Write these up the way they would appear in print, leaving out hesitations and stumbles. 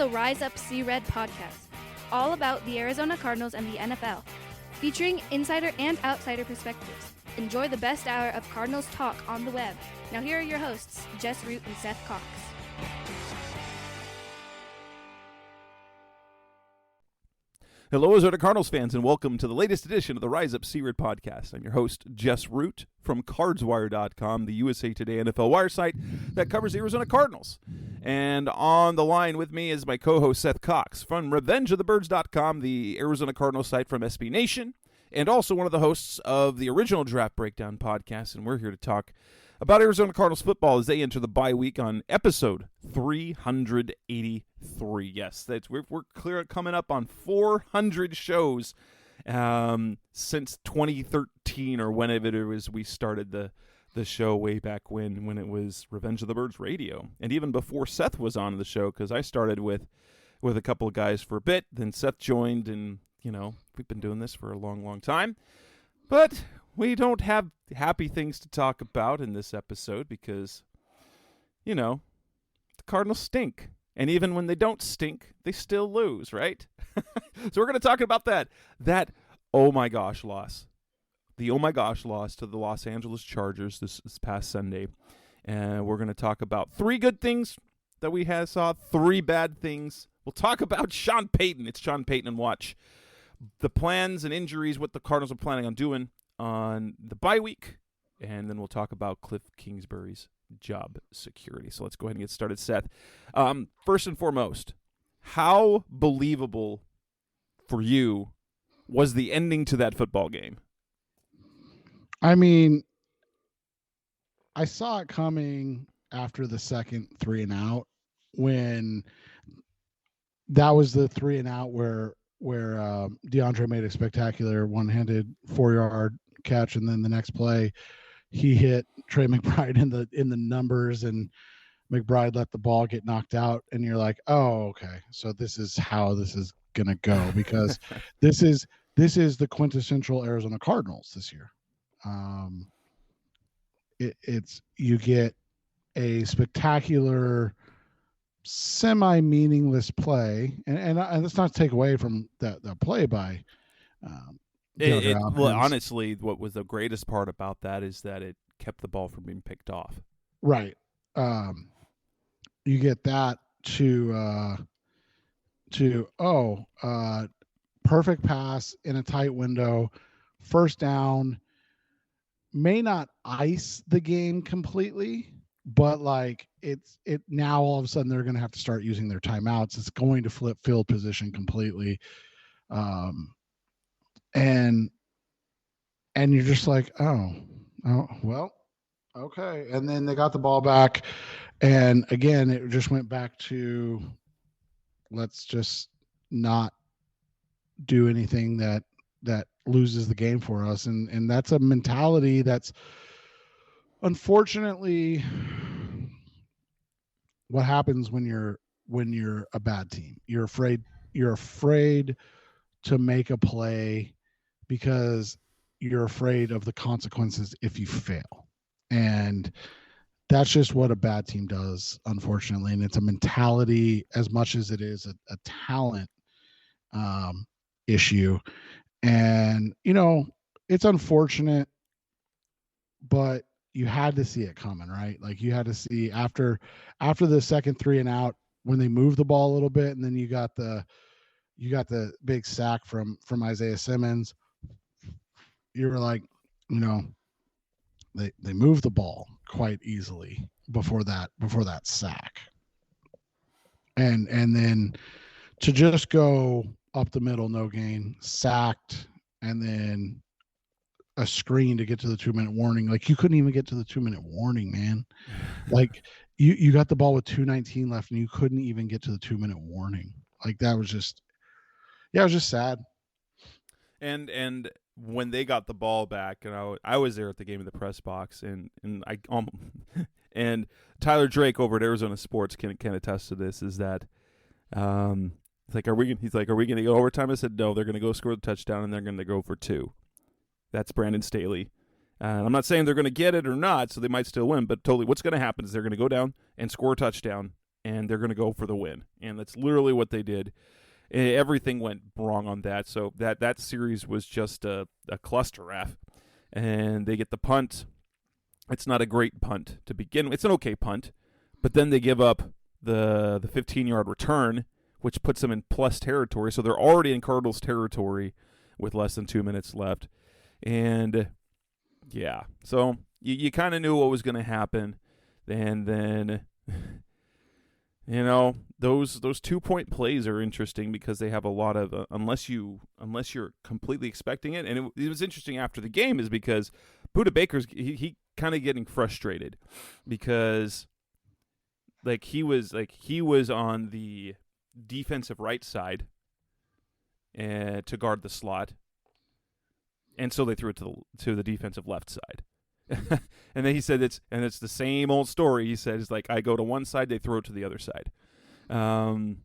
the Rise Up See Red podcast, all about the Arizona Cardinals and the NFL, featuring insider and outsider perspectives. Enjoy the best hour of Cardinals talk on the web. Now here are your hosts, Jess Root and Seth Cox. Hello, Arizona Cardinals fans, and welcome to the latest edition of the Rise Up See Red podcast. I'm your host, Jess Root, from CardsWire.com, the USA Today NFL wire site that covers the Arizona Cardinals. And on the line with me is my co-host, Seth Cox, from RevengeOfTheBirds.com, the Arizona Cardinals site from SB Nation, and also one of the hosts of the original Draft Breakdown podcast. And we're here to talk about Arizona Cardinals football as they enter the bye week on episode 383. Yes, we're clear coming up on 400 shows since 2013 or whenever it was we started the show way back when it was Revenge of the Birds Radio, and even before Seth was on the show, because I started with a couple of guys for a bit, then Seth joined, and we've been doing this for a long time, but we don't have happy things to talk about in this episode because, the Cardinals stink. And even when they don't stink, they still lose, right? So we're going to talk about that oh my gosh loss. The oh my gosh loss to the Los Angeles Chargers this past Sunday. And we're going to talk about 3 good things that we saw, 3 bad things. We'll talk about Sean Payton. It's Sean Payton and watch the plans and injuries, what the Cardinals are planning on doing on the bye week, and then we'll talk about Kliff Kingsbury's job security. So let's go ahead and get started, Seth. First and foremost, how believable for you was the ending to that football game? I mean, I saw it coming after the second 3-and-out, when that was the 3-and-out where DeAndre made a spectacular one-handed 4-yard catch, and then the next play he hit Trey McBride in the numbers, and McBride let the ball get knocked out, and you're like, oh, okay, so this is how this is gonna go, because this is the quintessential Arizona Cardinals this year. It's you get a spectacular semi-meaningless play, and let's not take away from that play by well, honestly, what was the greatest part about that is that it kept the ball from being picked off. Right. You get that to perfect pass in a tight window, first down, may not ice the game completely, but like it now all of a sudden they're going to have to start using their timeouts. It's going to flip field position completely. And you're just like, oh, well, okay. And then they got the ball back, and again, it just went back to, let's just not do anything that loses the game for us. And that's a mentality that's unfortunately what happens when you're a bad team. You're afraid to make a play because you're afraid of the consequences if you fail. And that's just what a bad team does, unfortunately. And it's a mentality as much as it is a talent issue. And, it's unfortunate, but you had to see it coming, right? Like you had to see after the second 3-and-out, when they moved the ball a little bit, and then you got the big sack from Isaiah Simmons. You were like, they moved the ball quite easily before that sack. And then to just go up the middle, no gain, sacked, and then a screen to get to the 2-minute warning. Like you couldn't even get to the 2-minute warning, man. Like you got the ball with 2:19 left and you couldn't even get to the 2-minute warning. Like that was just, it was just sad. And when they got the ball back, and I was there at the game in the press box, and and Tyler Drake over at Arizona Sports can attest to this. Is that he's like, are we going to go overtime? I said no. They're going to go score the touchdown, and they're going to go for 2. That's Brandon Staley. I'm not saying they're going to get it or not, so they might still win. But totally, what's going to happen is they're going to go down and score a touchdown, and they're going to go for the win. And that's literally what they did. Everything went wrong on that. So that series was just a cluster F. And they get the punt. It's not a great punt to begin with. It's an okay punt. But then they give up the 15-yard return, which puts them in plus territory. So they're already in Cardinals territory with less than 2 minutes left. And, yeah, so you kind of knew what was going to happen. And then, you know, those 2-point plays are interesting because they have a lot of, unless you're completely expecting it. And it was interesting after the game is because Budda Baker's, he kind of getting frustrated because he was on the defensive right side to guard the slot, and so they threw it to the defensive left side. And then he said it's the same old story. He says, like, I go to one side, they throw it to the other side, and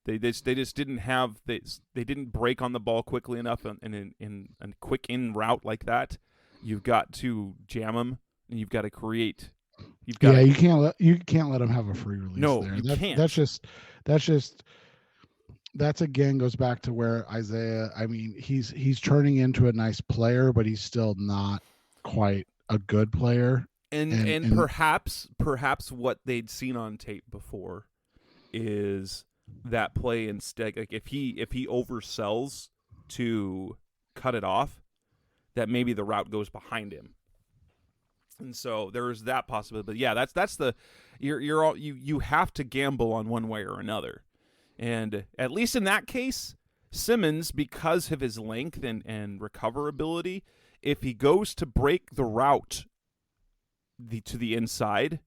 they just didn't have they didn't break on the ball quickly enough, and in a quick in route like that, you've got to jam them, and you've got to create. You can't let them have a free release. No, there. You can't. That's again goes back to where Isaiah. I mean, he's turning into a nice player, but he's still not quite a good player. And perhaps what they'd seen on tape before is that play instead. Like if he oversells to cut it off, that maybe the route goes behind him. And so there's that possibility. But yeah, that's the you have to gamble on one way or another. And at least in that case, Simmons, because of his length and recoverability, if he goes to break the route to the inside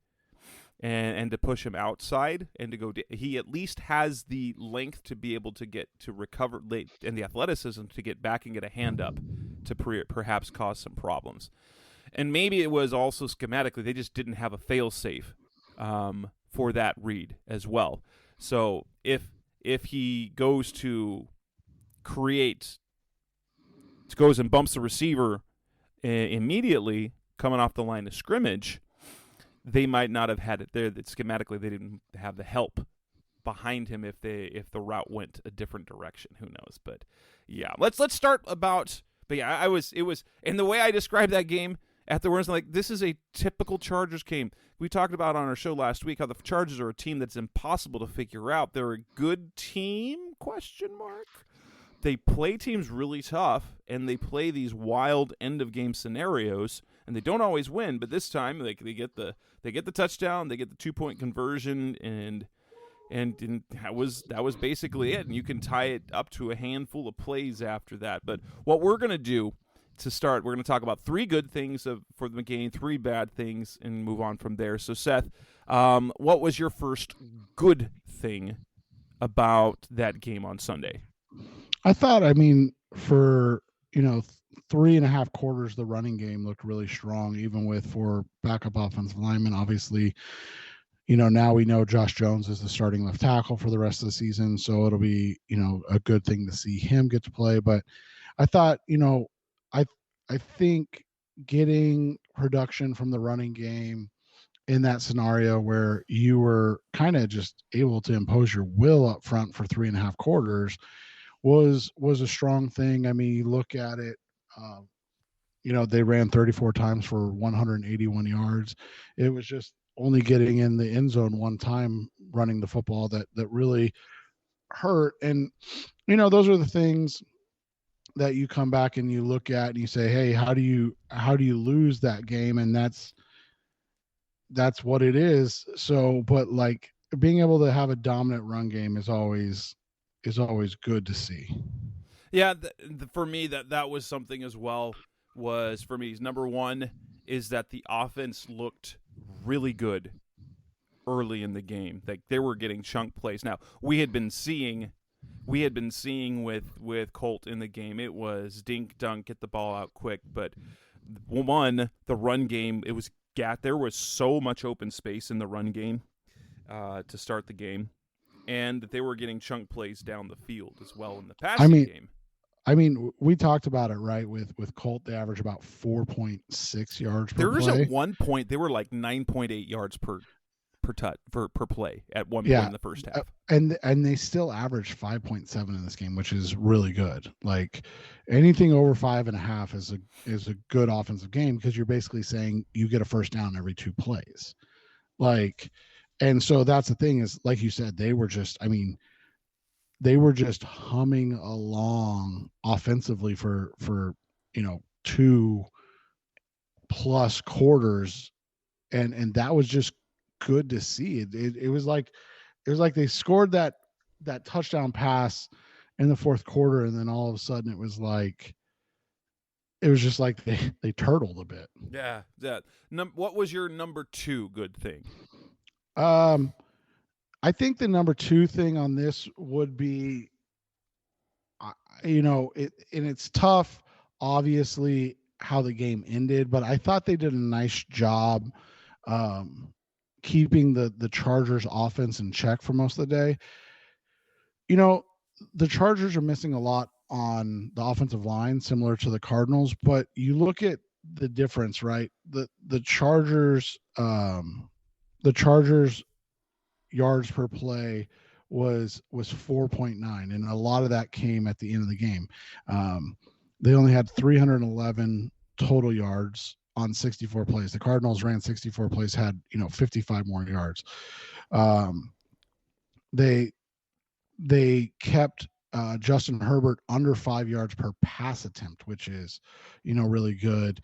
and to push him outside and to go, he at least has the length to be able to get to recover late and the athleticism to get back and get a hand up to perhaps cause some problems. And maybe it was also schematically they just didn't have a fail-safe for that read as well. So if he goes to goes and bumps the receiver immediately coming off the line of scrimmage, they might not have had it there. That schematically they didn't have the help behind him if the route went a different direction. Who knows? But yeah, let's start about. But yeah, it was and the way I described that game afterwards, like, this is a typical Chargers game. We talked about on our show last week how the Chargers are a team that's impossible to figure out. They're a good team? ? They play teams really tough, and they play these wild end-of-game scenarios, and they don't always win. But this time, they get the touchdown, they get the 2-point conversion, and that was basically it. And you can tie it up to a handful of plays after that. But what we're gonna do to start, we're going to talk about 3 good things for the game, 3 bad things, and move on from there. So, Seth, what was your first good thing about that game on Sunday? I thought, for 3.5 quarters, the running game looked really strong, even with 4 backup offensive linemen. Obviously, now we know Josh Jones is the starting left tackle for the rest of the season, so it'll be, a good thing to see him get to play. But I thought, I think getting production from the running game in that scenario where you were kind of just able to impose your will up front for 3.5 quarters was a strong thing. I mean, you look at it, they ran 34 times for 181 yards. It was just only getting in the end zone one time running the football that really hurt. And, those are the things that you come back and you look at and you say, hey, how do you lose that game? And that's what it is. So, but like being able to have a dominant run game is always good to see. Yeah. For me, that was something as well. Was for me, number one is that the offense looked really good early in the game. Like they were getting chunk plays. Now we had been seeing with Colt in the game, it was dink dunk, get the ball out quick. But the run game, there was so much open space in the run game to start the game, and they were getting chunk plays down the field as well in the passing game. I mean, we talked about it, right? With Colt, they average about 4.6 yards per play. At one point they were like 9.8 yards per per play at one point Yeah. in the first half. And they still averaged 5.7 in this game, which is really good. Like anything over 5.5 is a good offensive game, because you're basically saying you get a first down every 2 plays. Like, and so that's the thing is, like you said, they were just humming along offensively for 2+ quarters, and that was just good to see. It was like they scored that touchdown pass in the fourth quarter, and then all of a sudden it was just like they turtled a bit. Yeah. What was your number 2 good thing? I think the number 2 thing on this would be, and it's tough, obviously, how the game ended, but I thought they did a nice job keeping the Chargers offense in check for most of the day. The Chargers are missing a lot on the offensive line, similar to the Cardinals, but you look at the difference, right? The Chargers yards per play was 4.9, and a lot of that came at the end of the game. They only had 311 total yards on 64 plays. The Cardinals ran 64 plays, had 55 more yards. They kept Justin Herbert under 5 yards per pass attempt, which is really good.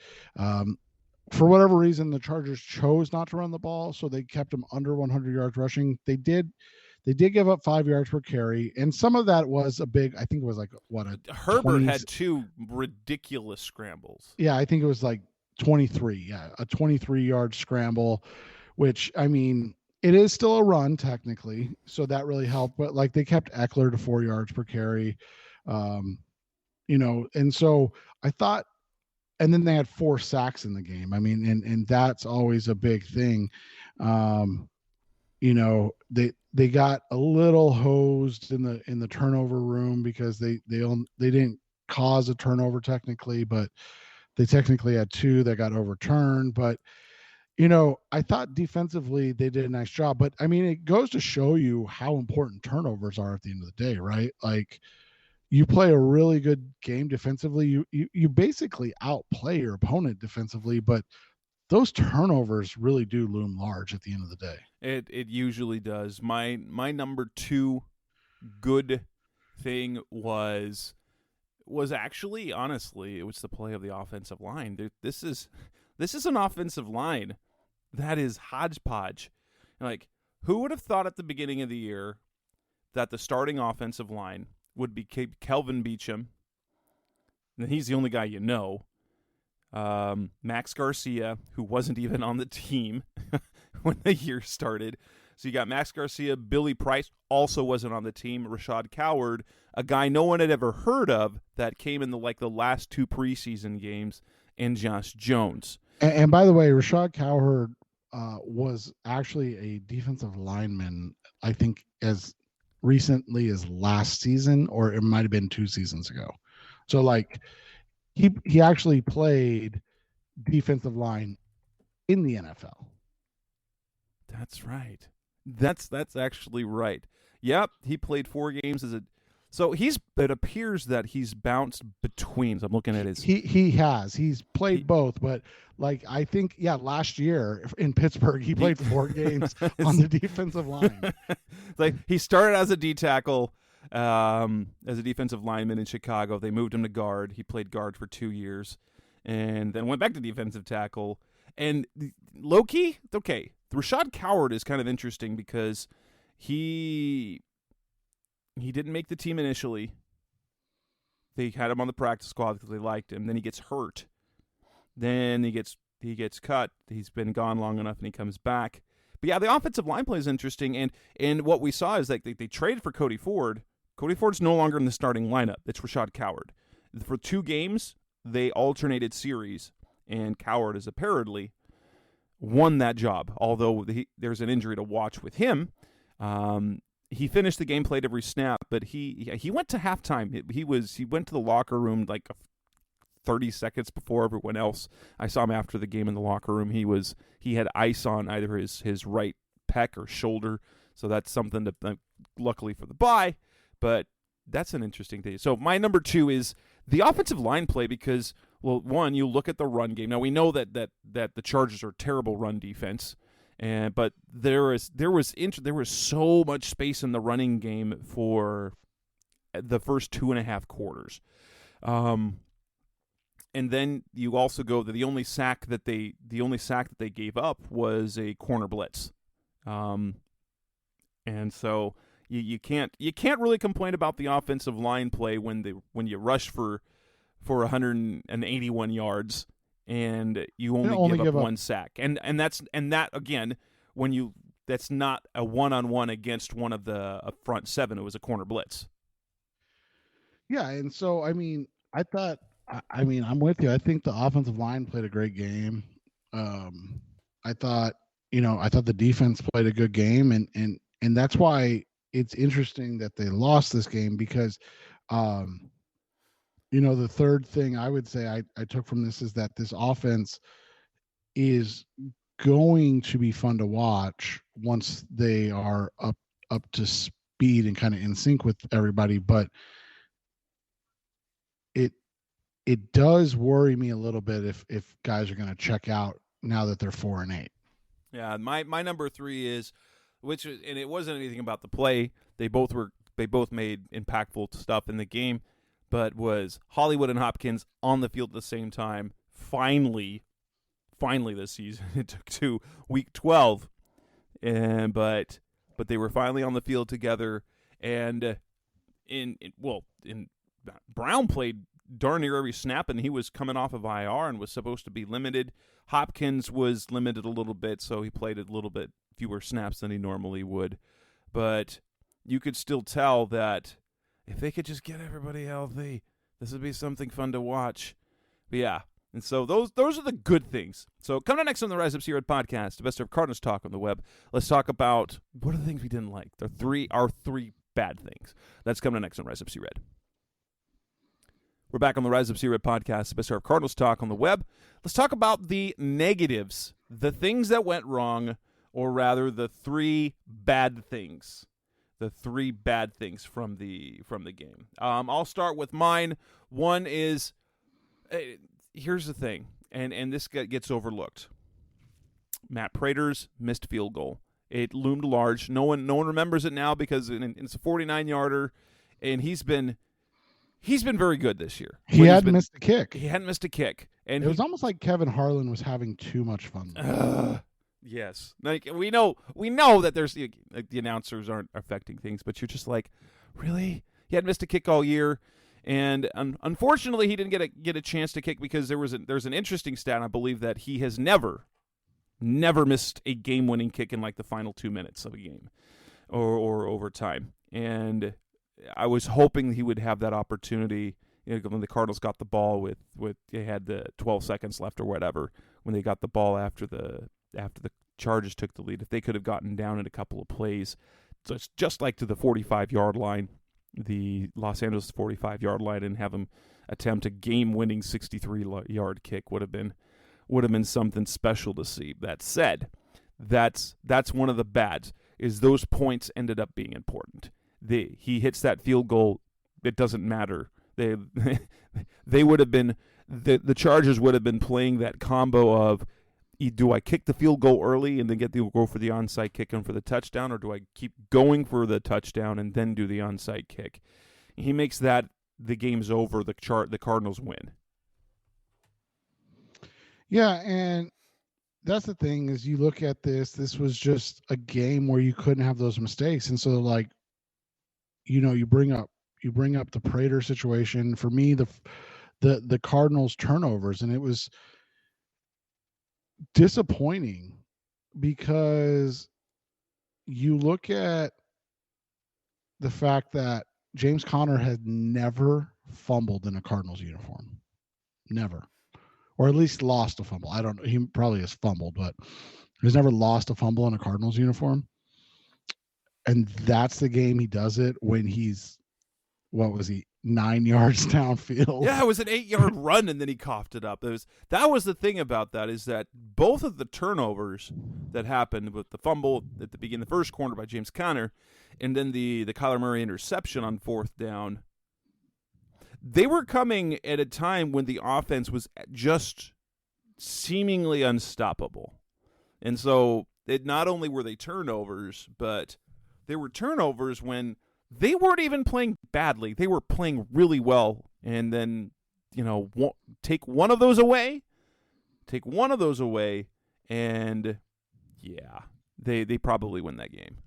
For whatever reason, the Chargers chose not to run the ball, so they kept him under 100 yards rushing. They did give up 5 yards per carry, and some of that was I think it was Herbert had 2 ridiculous scrambles. Yeah, I think it was like 23. Yeah, a 23-yard scramble, which, it is still a run technically, so that really helped. But they kept Eckler to 4 yards per carry, and so I thought. And then they had 4 sacks in the game. And that's always a big thing. They got a little hosed in the turnover room, because they didn't cause a turnover technically, but they technically had 2 that got overturned. But I thought defensively they did a nice job. But it goes to show you how important turnovers are at the end of the day, right? You play a really good game defensively, you basically outplay your opponent defensively, but those turnovers really do loom large at the end of the day. It usually does. My number 2 good thing was actually, honestly, it was the play of the offensive line. This is an offensive line that is hodgepodge. Who would have thought at the beginning of the year that the starting offensive line would be Kelvin Beachum, and he's the only guy Max Garcia, who wasn't even on the team when the year started. So you got Max Garcia, Billy Price, also wasn't on the team, Rashad Coward, a guy no one had ever heard of that came in the last 2 preseason games, and Josh Jones. And by the way, Rashad Coward was actually a defensive lineman, I think, as recently as last season, or it might have been 2 seasons ago. So he actually played defensive line in the NFL. That's right. That's actually right. Yep, he played 4 games so it appears that he's bounced between. So I'm looking at his. He's played both, but I think last year in Pittsburgh he played 4 games on the defensive line. He started as a D tackle, as a defensive lineman in Chicago. They moved him to guard. He played guard for 2 years, and then went back to defensive tackle. And low-key, okay, Rashad Coward is kind of interesting because he didn't make the team initially. They had him on the practice squad because they liked him. Then he gets hurt. Then he gets cut. He's been gone long enough, and he comes back. But yeah, the offensive line play is interesting. And what we saw is they traded for Cody Ford. Cody Ford's no longer in the starting lineup. It's Rashad Coward. For 2 games, they alternated series, and Coward is apparently won that job. Although there's an injury to watch with him. He finished the game, played every snap, but he went to halftime. He went to the locker room 30 seconds before everyone else. I saw him after the game in the locker room. He had ice on either his right pec or shoulder. So that's something to, luckily for the bye, but that's an interesting thing. So my number 2 is the offensive line play because, well, one, you look at the run game. Now we know that the Chargers are a terrible run defense, but there was so much space in the running game for the first 2.5 quarters. And then you also go to the only sack that they gave up was a corner blitz. And so you can't really complain about the offensive line play when you rush for 181 yards and you only give up one sack. And that again, that's not a one-on-one against one of the front 7. It was a corner blitz. Yeah, and so I'm with you. I think the offensive line played a great game. I thought the defense played a good game, and that's why it's interesting that they lost this game because, the third thing I would say I took from this is that this offense is going to be fun to watch once they are up to speed and kind of in sync with everybody, but it does worry me a little bit if guys are going to check out now that they're 4-8. Yeah, my number 3 is, and it wasn't anything about the play. They both made impactful stuff in the game, but was Hollywood and Hopkins on the field at the same time. Finally this season. It took to week 12, but they were finally on the field together. And Brown played darn near every snap, and he was coming off of IR and was supposed to be limited. Hopkins was limited a little bit, so he played a little bit fewer snaps than he normally would. But you could still tell that if they could just get everybody healthy, this would be something fun to watch. But yeah, and so those are the good things. So coming up next on the Rise Up C-Red podcast, the best of Cardinals talk on the web, let's talk about what are the things we didn't like. Our three bad things. That's coming up next on Rise Up C-Red. We're back on the Rise Up C-Red podcast, the best of Cardinals talk on the web. Let's talk about the negatives, the things that went wrong, or rather the 3 bad things. The 3 bad things from the game. I'll start with mine. One is, here's the thing, and this gets overlooked. Matt Prater's missed field goal. It loomed large. No one remembers it now because it's a 49-yarder, and he's been very good this year. He hadn't missed a kick. He hadn't missed a kick, and it was almost like Kevin Harlan was having too much fun. Yes, like we know that there's the announcers aren't affecting things, but you're just like, really? He hadn't missed a kick all year, and unfortunately, he didn't get a chance to kick because there's an interesting stat. I believe that he has never missed a game-winning kick in like the final 2 minutes of a game, or overtime. And I was hoping he would have that opportunity. When the Cardinals got the ball with they had the 12 seconds left or whatever, when they got the ball after the Chargers took the lead, if they could have gotten down in a couple of plays, so it's just like to the 45-yard line, the Los Angeles 45-yard line, and have them attempt a game-winning 63-yard kick would have been something special to see. That said, that's one of the bads, is those points ended up being important. He hits that field goal, it doesn't matter. They would have been the Chargers would have been playing that combo of, do I kick the field goal early and then go for the onside kick and for the touchdown, or do I keep going for the touchdown and then do the onside kick? He makes that the game's over. The Cardinals win. Yeah, and that's the thing is you look at this was just a game where you couldn't have those mistakes, and so like, you bring up the Prater situation. For me, the Cardinals turnovers, and it was disappointing because you look at the fact that James Conner had never fumbled in a Cardinals uniform. Never. Or at least lost a fumble. I don't know. He probably has fumbled, but he's never lost a fumble in a Cardinals uniform. And that's the game he does it when he's what was he, 9 yards downfield? Yeah, it was an 8-yard run, and then he coughed it up. That was the thing about that, is that both of the turnovers that happened, with the fumble at the beginning of the first quarter by James Conner, and then the Kyler Murray interception on 4th down, they were coming at a time when the offense was just seemingly unstoppable. And so not only were they turnovers, but they were turnovers when they weren't even playing badly. They were playing really well. And then, take one of those away, and yeah, they probably win that game.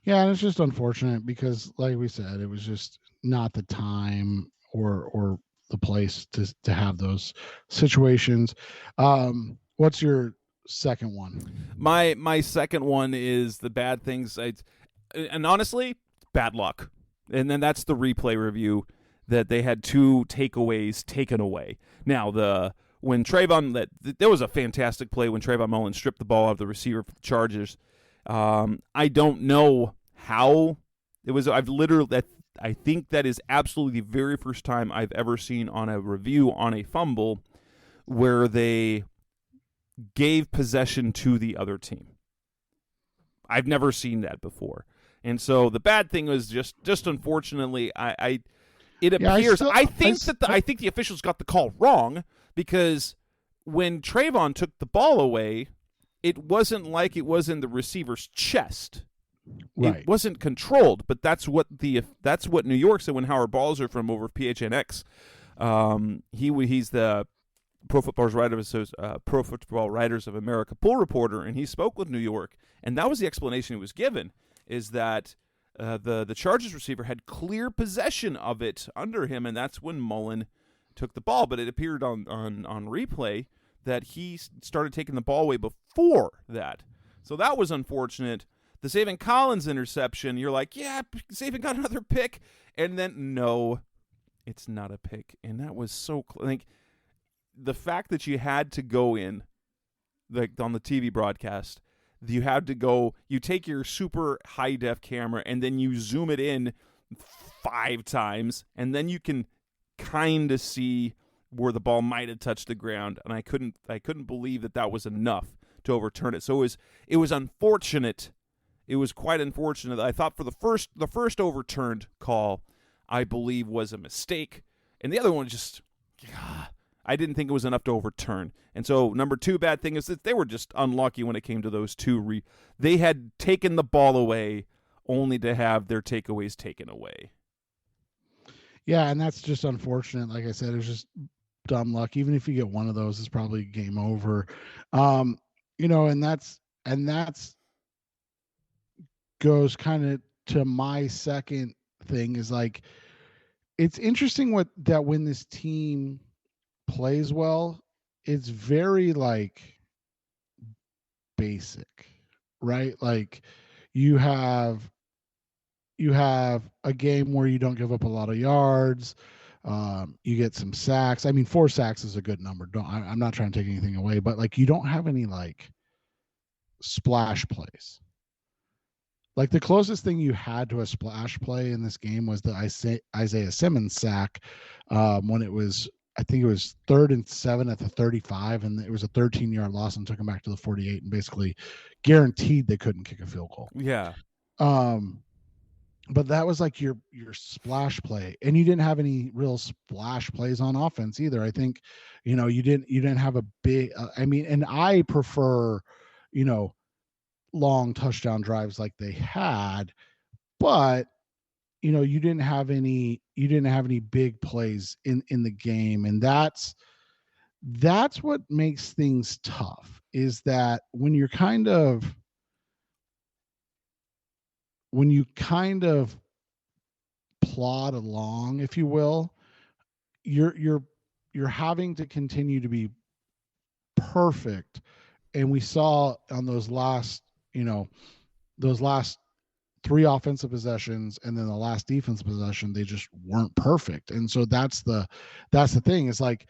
Yeah, and it's just unfortunate because, like we said, it was just not the time or the place to have those situations. What's your second one? My second one is the bad things. And honestly, bad luck. And then that's the replay review, that they had 2 takeaways taken away. Now, there was a fantastic play when Trayvon Mullen stripped the ball out of the receiver for the Chargers. I don't know how it was. I think that is absolutely the very first time I've ever seen on a review on a fumble where they gave possession to the other team. I've never seen that before. And so the bad thing was just unfortunately, I think the officials got the call wrong, because when Trayvon took the ball away, it wasn't like it was in the receiver's chest. Right. It wasn't controlled, but that's what New York said when Howard Balzer from over PHNX. He's the Pro Football Writers of America pool reporter, and he spoke with New York, and that was the explanation he was given, is that the Chargers receiver had clear possession of it under him, and that's when Mullen took the ball. But it appeared on replay that he started taking the ball away before that. So that was unfortunate. The Zaven Collins interception, you're like, yeah, Zaven got another pick, and then no, it's not a pick. And that was so the fact that you had to go in, like on the TV broadcast, you take your super high def camera and then you zoom it in 5 times, and then you can kind of see where the ball might have touched the ground. And I couldn't believe that was enough to overturn it. So it was unfortunate. It was quite unfortunate. I thought for the first overturned call, I believe, was a mistake, and the other one just, I didn't think it was enough to overturn. And so number 2 bad thing is that they were just unlucky when it came to those 2. They had taken the ball away only to have their takeaways taken away. Yeah, and that's just unfortunate. Like I said, it was just dumb luck. Even if you get one of those, it's probably game over. And that's goes kind of to my second thing, is like, it's interesting when this team plays well, it's very like basic, right? Like you have a game where you don't give up a lot of yards. You get some sacks. I mean, 4 sacks is a good number. I'm not trying to take anything away, but like, you don't have any like splash plays. Like the closest thing you had to a splash play in this game was the Isaiah Simmons sack, when it was, I think it was 3rd and 7 at the 35, and it was a 13-yard loss and took them back to the 48 and basically guaranteed they couldn't kick a field goal. Yeah. But that was like your splash play, and you didn't have any real splash plays on offense either. I think, you didn't have a big. And I prefer, long touchdown drives like they had, but you didn't have any big plays in the game, and that's what makes things tough, is that when you kind of plod along, if you will, you're having to continue to be perfect. And we saw on those last 3 offensive possessions and then the last defensive possession, they just weren't perfect. And so that's the thing. It's like,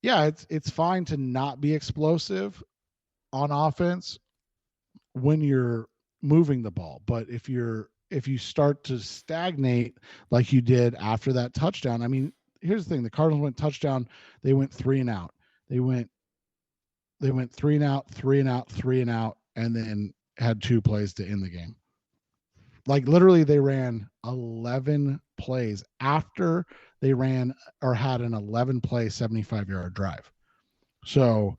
yeah, it's fine to not be explosive on offense when you're moving the ball, but if you're start to stagnate like you did after that touchdown, I mean, here's the thing: the Cardinals went touchdown, they went 3 and out, they went 3 and out, 3 and out, 3 and out, and then had 2 plays to end the game. Like literally, they ran 11 plays after they ran or had an 11-play 75-yard drive. So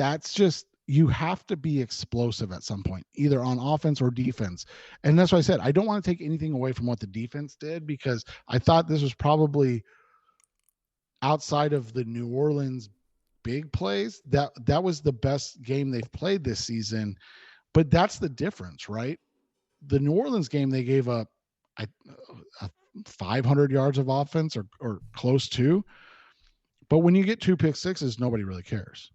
that's just, you have to be explosive at some point, either on offense or defense. And that's why I said I don't want to take anything away from what the defense did, because I thought this was probably, outside of the New Orleans big plays, that was the best game they've played this season. But that's the difference, right? The New Orleans game, they gave up 500 yards of offense or close to. But when you get 2 pick sixes, nobody really cares.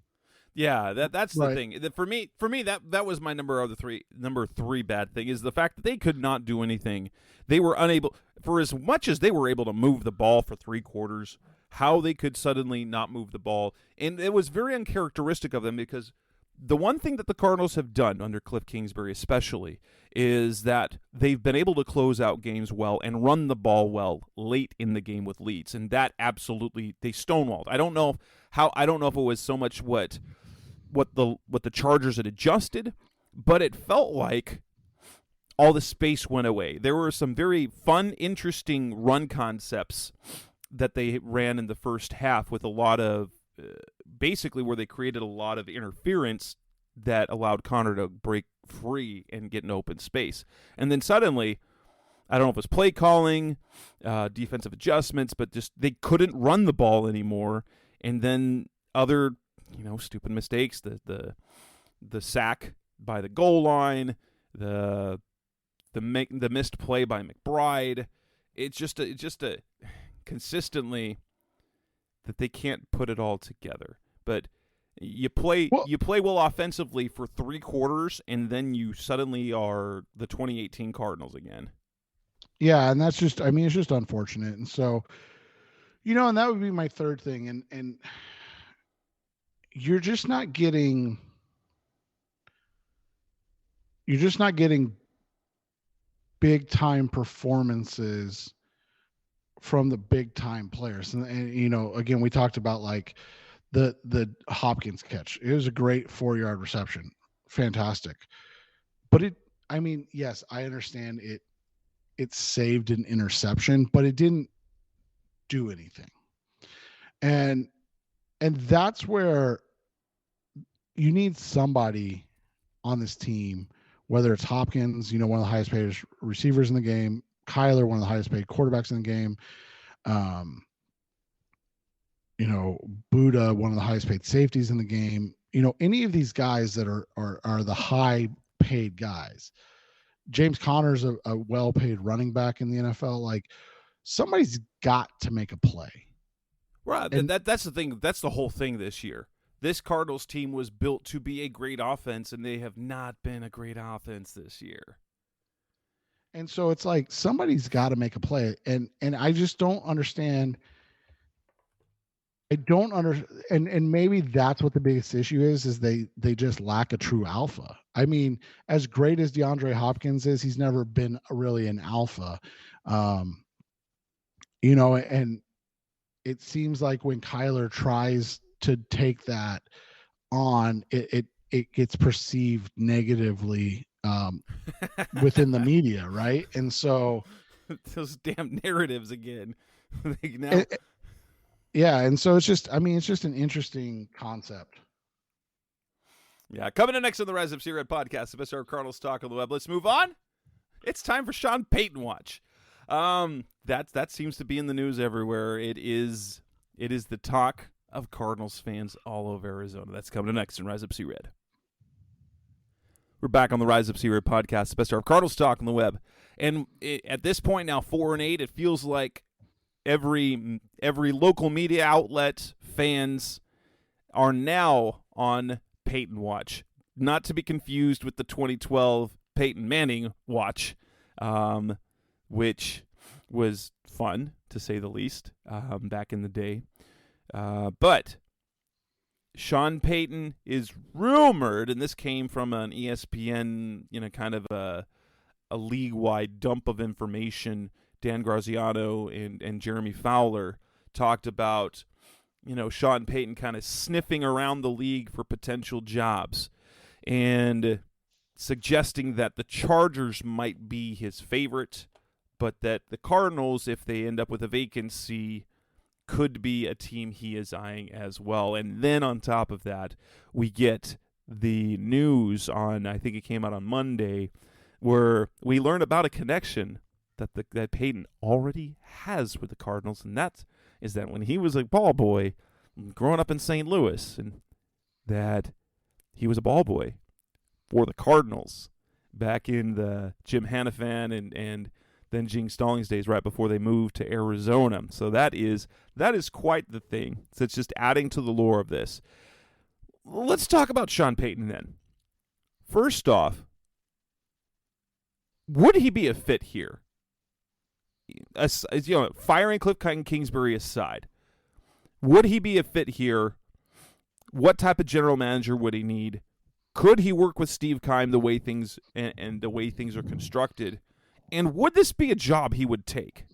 Yeah, that's right. The thing. For me, that was my number 3 bad thing, is the fact that they could not do anything. They were unable, for as much as they were able to move the ball for 3 quarters, how they could suddenly not move the ball. And it was very uncharacteristic of them, because the one thing that the Cardinals have done under Kliff Kingsbury especially is that they've been able to close out games well and run the ball well late in the game with leads. And that absolutely, they stonewalled. I don't know if it was so much what the Chargers had adjusted, but it felt like all the space went away. There were some very fun, interesting run concepts that they ran in the first half, with a lot of basically where they created a lot of interference that allowed Connor to break free and get an open space. And then suddenly, I don't know if it was play calling, defensive adjustments, but just they couldn't run the ball anymore. And then other, stupid mistakes, the sack by the goal line, the missed play by McBride. It's just a consistently that they can't put it all together. But you play well offensively for 3 quarters, and then you suddenly are the 2018 Cardinals again. Yeah, and that's just, it's just unfortunate. And so, and that would be my third thing. And you're just not getting big time performances from the big time players. And again, we talked about like the Hopkins catch. It was a great 4-yard reception. Fantastic. But yes, I understand it saved an interception, but it didn't do anything. And that's where you need somebody on this team, whether it's Hopkins, one of the highest paid receivers in the game, Kyler, one of the highest paid quarterbacks in the game, Buddha, one of the highest paid safeties in the game, any of these guys that are the high paid guys. James Conner's a well-paid running back in the NFL. Like, somebody's got to make a play. Right. And that's the thing. That's the whole thing this year. This Cardinals team was built to be a great offense, and they have not been a great offense this year. And so it's like somebody's got to make a play. And I just don't understand. And maybe that's what the biggest issue is they just lack a true alpha. As great as DeAndre Hopkins is, he's never been really an alpha. And it seems like when Kyler tries to take that on, it gets perceived negatively within the media, right? And so those damn narratives again. Yeah, and so it's just an interesting concept. Yeah, coming in next on the Rise Up C-Red podcast, the best of Cardinals talk on the web. Let's move on. It's time for Sean Payton watch. That seems to be in the news everywhere. It is the talk of Cardinals fans all over Arizona. That's coming next in Rise Up C-Red. We're back on the Rise Up C-Red podcast, the best of Cardinals talk on the web. And at this point now, 4-8, it feels like every local media outlet, fans are now on Payton watch. Not to be confused with the 2012 Peyton Manning watch, which was fun, to say the least, back in the day. But Sean Payton is rumored, and this came from an ESPN, kind of a league-wide dump of information. Dan Graziano and Jeremy Fowler talked about, Sean Payton kind of sniffing around the league for potential jobs and suggesting that the Chargers might be his favorite, but that the Cardinals, if they end up with a vacancy, could be a team he is eyeing as well. And then on top of that, we get the news on, I think it came out on Monday, where we learn about a connection that Payton already has with the Cardinals, and that is that when he was a ball boy growing up in St. Louis, and that he was a ball boy for the Cardinals back in the Jim Hanifan and then Gene Stallings days right before they moved to Arizona. So that is quite the thing. So it's just adding to the lore of this. Let's talk about Sean Payton then. First off, would he be a fit here? Firing Kliff Kingsbury aside, would he be a fit here? What type of general manager would he need? Could he work with Steve Keim the way things and the way things are constructed? And would this be a job he would take?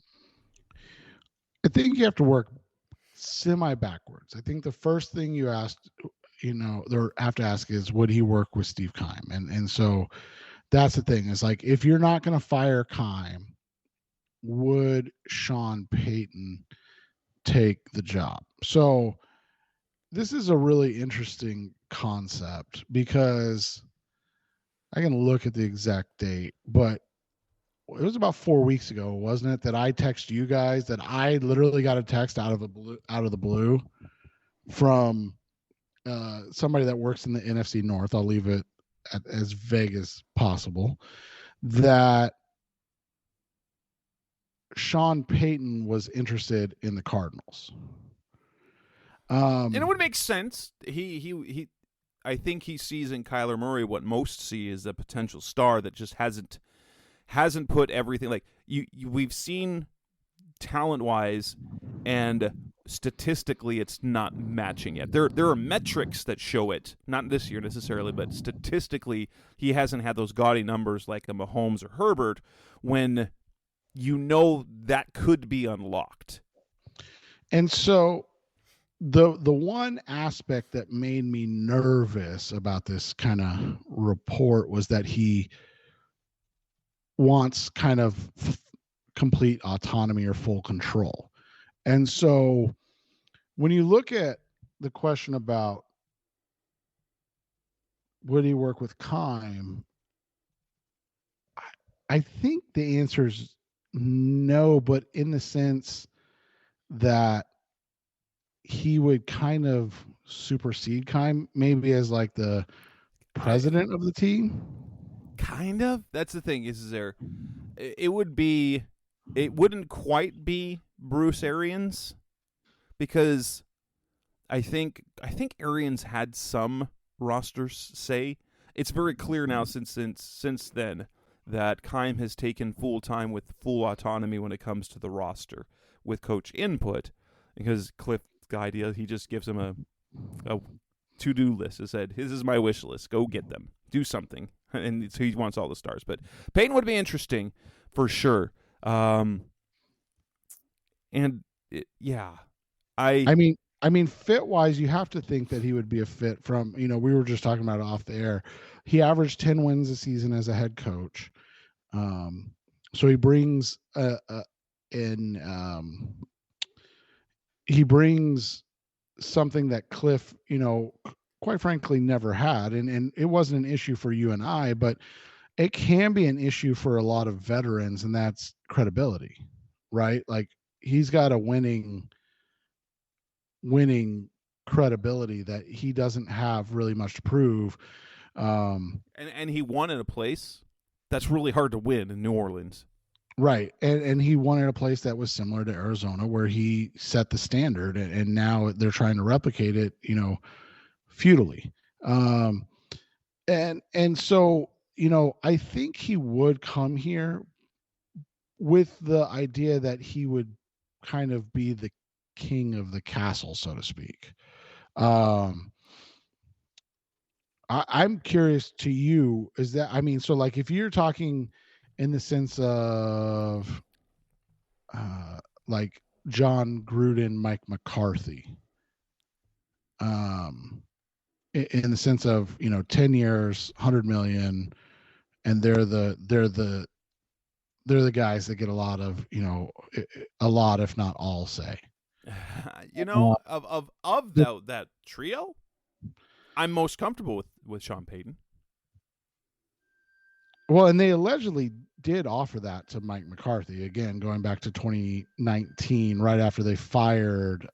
I think you have to work semi-backwards. I think the first thing you asked, or have to ask is, would he work with Steve Keim? And so that's the thing. Is like, if you're not going to fire Keim, would Sean Payton take the job? So this is a really interesting concept because I can look at the exact date, but it was about 4 weeks ago, wasn't it, that I texted you guys that I literally got a text out of the blue from somebody that works in the NFC North. I'll leave it as vague as possible, that Sean Payton was interested in the Cardinals. And it would make sense. He I think he sees in Kyler Murray what most see is a potential star that just hasn't put everything, like we've seen talent-wise and statistically it's not matching yet. There are metrics that show it, not this year necessarily, but statistically he hasn't had those gaudy numbers like a Mahomes or Herbert when that could be unlocked. And so the one aspect that made me nervous about this kind of report was that he wants kind of complete autonomy or full control. And so when you look at the question about would he work with Keim, I think the answer is no, but in the sense that he would kind of supersede Keim maybe as like the president of the team. Kind of. That's the thing. It wouldn't quite be Bruce Arians, because I think Arians had some rosters say. It's very clear now since then that Keim has taken full time with full autonomy when it comes to the roster with coach input, because Kliff's idea, he just gives him a to-do list. He said, "This is my wish list. Go get them. Do something." And so he wants all the stars. But Payton would be interesting for sure. I mean, fit-wise, you have to think that he would be a fit from, we were just talking about it off the air. He averaged 10 wins a season as a head coach. So he brings something that Kliff, quite frankly, never had. And it wasn't an issue for you and I, but it can be an issue for a lot of veterans, and that's credibility, right? Like, he's got a winning credibility that he doesn't have really much to prove. And he won in a place that's really hard to win in New Orleans. Right. And he won in a place that was similar to Arizona, where he set the standard, and now they're trying to replicate it, futilely. And so, I think he would come here with the idea that he would kind of be the king of the castle, so to speak. I'm curious to you, is that, I mean, so like if you're talking in the sense of like John Gruden, Mike McCarthy, in the sense of, 10 years, 100 million, and they're the guys that get a lot of, a lot, if not all, say. Of that trio, I'm most comfortable with Sean Payton. Well, and they allegedly did offer that to Mike McCarthy, again, going back to 2019, right after they fired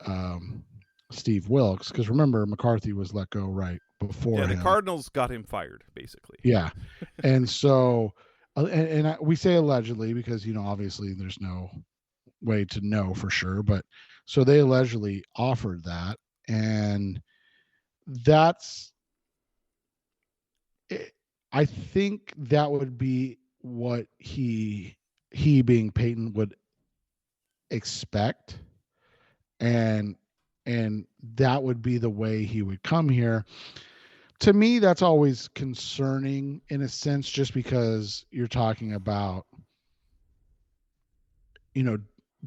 Steve Wilkes. Because remember, McCarthy was let go right before the him. Cardinals got him fired, basically. Yeah. And so, we say allegedly because, obviously there's no way to know for sure. But so they allegedly offered that. And that's, I think that would be what he being Peyton would expect, and that would be the way he would come here. To me, that's always concerning in a sense, just because you're talking about,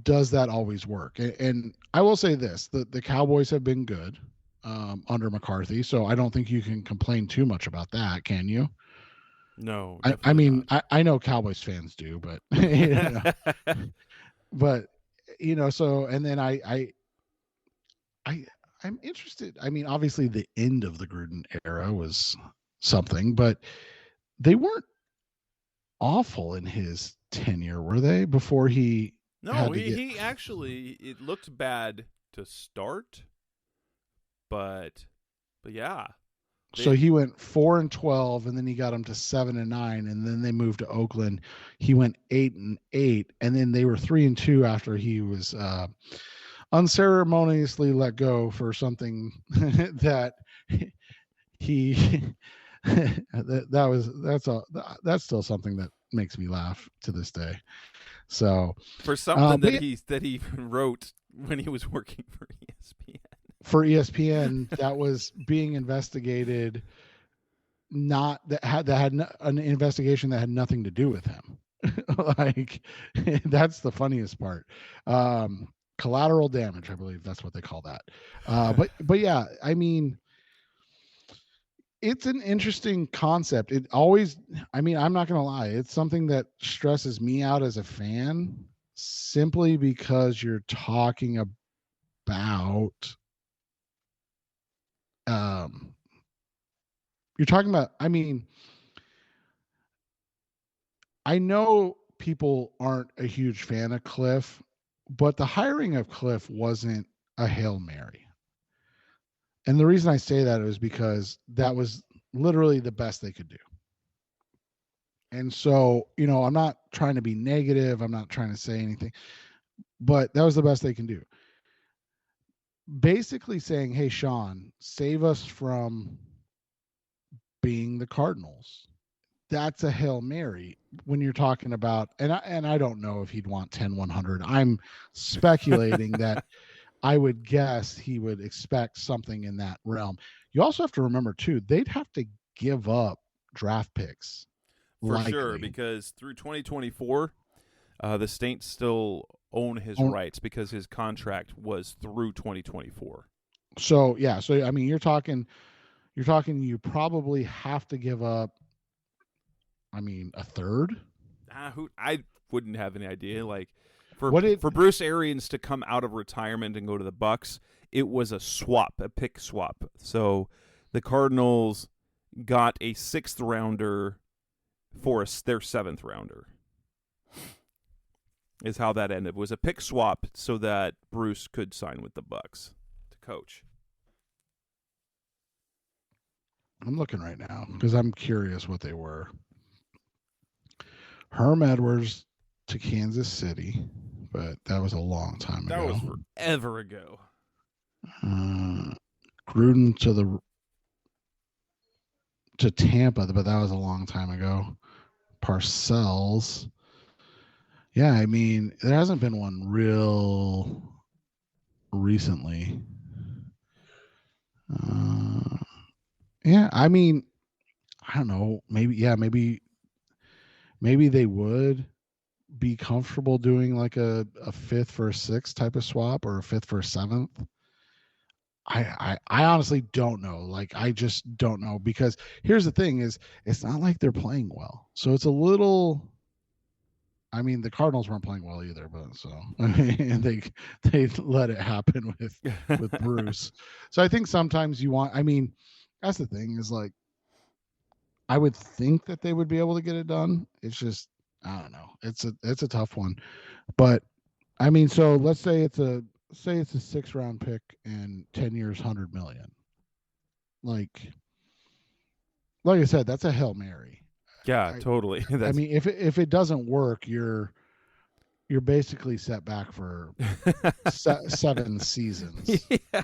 does that always work? And I will say this, the Cowboys have been good under McCarthy, so I don't think you can complain too much about that, can you? No, I mean, I know Cowboys fans do, but but so, and then I'm interested. I mean, obviously the end of the Gruden era was something, but they weren't awful in his tenure, were they? Before he he actually, it looked bad to start, but yeah. So he went 4-12, and then he got them to 7-9, and then they moved to Oakland. He went 8-8, and then they were 3-2 after he was unceremoniously let go for something that he that's still something that makes me laugh to this day. So for something that he wrote when he was working for ESPN. For ESPN, that was being investigated. That had an investigation that had nothing to do with him. Like, that's the funniest part. Collateral damage, I believe that's what they call that. But yeah, I mean, it's an interesting concept. It always, I mean, I'm not going to lie, it's something that stresses me out as a fan, simply because you're talking about I mean, I know people aren't a huge fan of Kliff, but the hiring of Kliff wasn't a Hail Mary. And the reason I say that is because that was literally the best they could do. And so, I'm not trying to be negative. I'm not trying to say anything, but that was the best they can do. Basically saying, hey, Sean, save us from being the Cardinals. That's a Hail Mary when you're talking about, and I don't know if he'd want 10-100. I'm speculating that I would guess he would expect something in that realm. You also have to remember too, they'd have to give up draft picks. For sure, because through 2024, the Saints still own his rights because his contract was through 2024. So yeah, so I mean, you're talking you probably have to give up, I mean, a third. I wouldn't have any idea. Like for Bruce Arians to come out of retirement and go to the Bucs, it was a pick swap. So the Cardinals got a 6th rounder for their 7th rounder. Is how that ended. It was a pick swap so that Bruce could sign with the Bucs to coach. I'm looking right now because I'm curious what they were. Herm Edwards to Kansas City, but that was a long time ago. That was forever ago. Gruden to Tampa, but that was a long time ago. Parcells. Yeah, I mean, there hasn't been one real recently. Yeah, I mean, I don't know, maybe they would be comfortable doing like a fifth for a sixth type of swap or a fifth for a seventh. I honestly don't know. Like, I just don't know, because here's the thing is, it's not like they're playing well. So it's a little, I mean, the Cardinals weren't playing well either, but so I mean, they let it happen with Bruce. So I think sometimes I mean, that's the thing is, like, I would think that they would be able to get it done. It's just, I don't know. It's a tough one. But I mean, so let's say it's a 6th-round pick and 10 years, 100 million. Like I said, that's a Hail Mary. Yeah, totally. I mean, if it doesn't work, you're basically set back for 7 seasons. Yeah.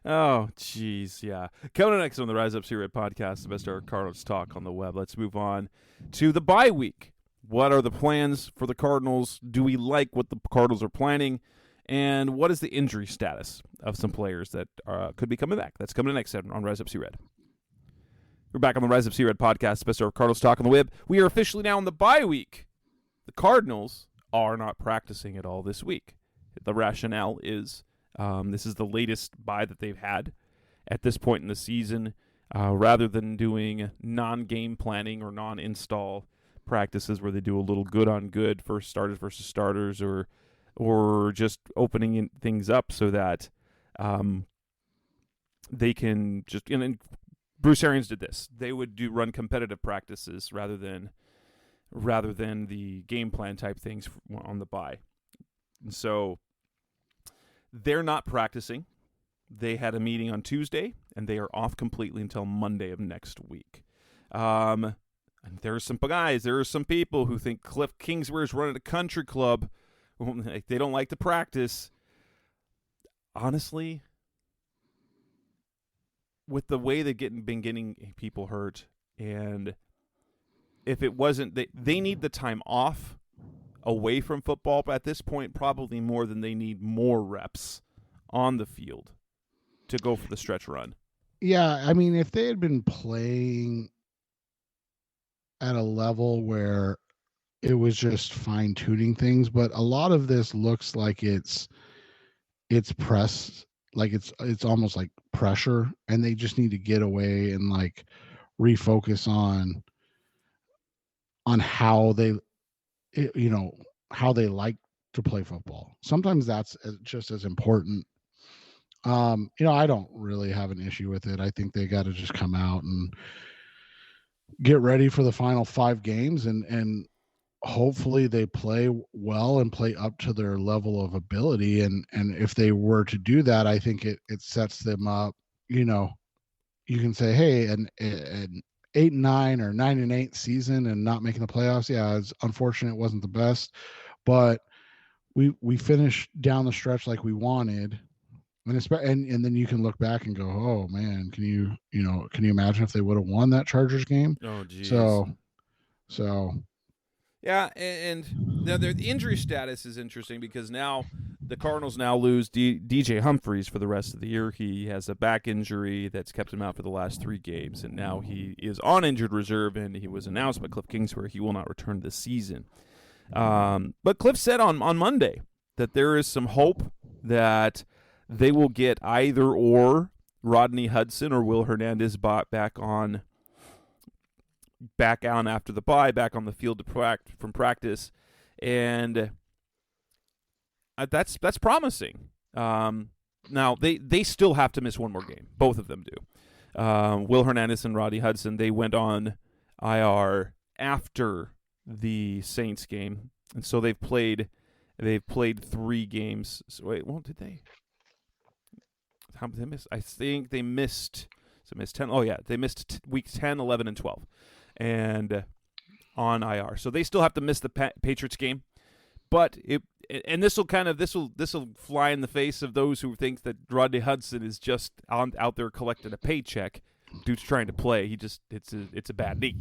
Oh, jeez, yeah. Coming up next on the Rise Up Series podcast, the best of our Cardinals talk on the web. Let's move on to the bye week. What are the plans for the Cardinals? Do we like what the Cardinals are planning? And what is the injury status of some players that could be coming back? That's coming next on Rise Up Series. We're back on the Rise Up Series podcast, the best of our Cardinals talk on the web. We are officially now in the bye week. The Cardinals are not practicing at all this week. The rationale is this is the latest bye that they've had at this point in the season. Rather than doing non-game planning or non-install practices where they do a little good on good, first starters versus starters, or just opening things up so that they can just, and Bruce Arians did this. They would run competitive practices rather than the game plan type things on the bye. And so they're not practicing. They had a meeting on Tuesday, and they are off completely until Monday of next week. And there are some guys, there are some people who think Kliff Kingsbury is running a country club. They don't like to practice. Honestly, with the way they've been getting people hurt, and if it wasn't, they need the time off away from football, but at this point, probably more than they need more reps on the field to go for the stretch run. Yeah, I mean, if they had been playing at a level where it was just fine-tuning things, but a lot of this looks like it's press, like it's almost like pressure, and they just need to get away and like refocus on how they, how they like to play football. Sometimes that's just as important. I don't really have an issue with it. I think they got to just come out and get ready for the final 5 games, and hopefully they play well and play up to their level of ability. And if they were to do that, I think it sets them up. You can say, hey, an 8-9 or 9-8 season and not making the playoffs. Yeah, it's unfortunate. It wasn't the best, but we finished down the stretch like we wanted. And then you can look back and go, oh man, can you imagine if they would have won that Chargers game? Oh geez. So yeah, and now the injury status is interesting because now the Cardinals now lose DJ Humphries for the rest of the year. He has a back injury that's kept him out for the last 3 games, and now he is on injured reserve, and he was announced by Kliff Kingsbury he will not return this season. But Kliff said on Monday that there is some hope that they will get either or Rodney Hudson or Will Hernandez back on after the bye, back on the field from practice, and that's promising. Now they still have to miss one more game. Both of them do. Will Hernandez and Rodney Hudson, they went on IR after the Saints game, and so they've played 3 games. So wait, well, did they? How did they miss? I think they missed. So missed 10. Oh yeah, they missed weeks 10, 11, and 12, and on IR. So they still have to miss the Patriots game, but this will fly in the face of those who think that Rodney Hudson is just out there collecting a paycheck. Dude's trying to play. It's a bad knee.